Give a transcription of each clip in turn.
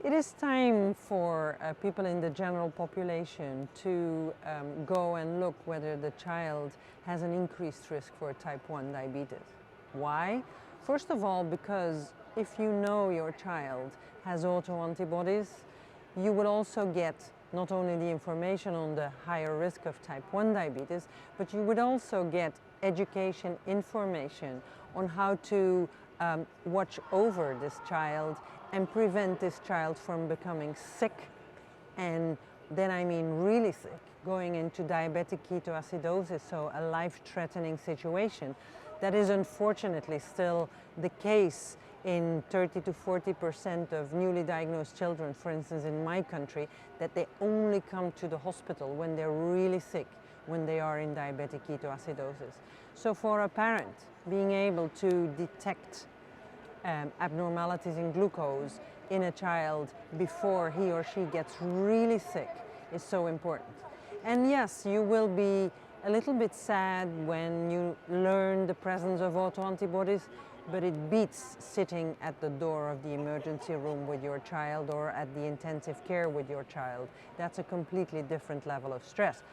It is time for people in the general population to go and look whether the child has an increased risk for type 1 diabetes. Why? First of all, because if you know your child has autoantibodies, you will also get not only the information on the higher risk of type 1 diabetes, but you would also get education, information on how to watch over this child and prevent this child from becoming sick, and then I mean really sick, going into diabetic ketoacidosis, so a life-threatening situation. That is unfortunately still the case in 30 to 40% of newly diagnosed children, for instance in my country, that they only come to the hospital when they're really sick, when they are in diabetic ketoacidosis. So for a parent, being able to detect abnormalities in glucose in a child before he or she gets really sick is so important. And yes, you will be a little bit sad when you learn the presence of autoantibodies, but it beats sitting at the door of the emergency room with your child or at the intensive care with your child. That's a completely different level of stress.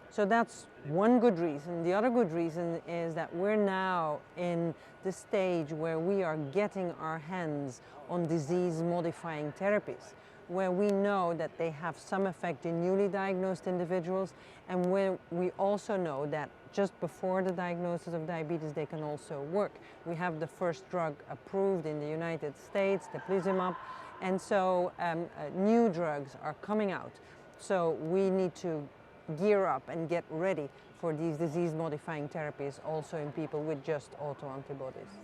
So that's one good reason. The other good reason is that we're now in the stage where we are getting our hands on disease-modifying therapies, where we know that they have some effect in newly diagnosed individuals, and where we also know that just before the diagnosis of diabetes they can also work. We have the first drug approved in the United States, teplizumab, and so new drugs are coming out. So we need to gear up and get ready for these disease-modifying therapies also in people with just autoantibodies.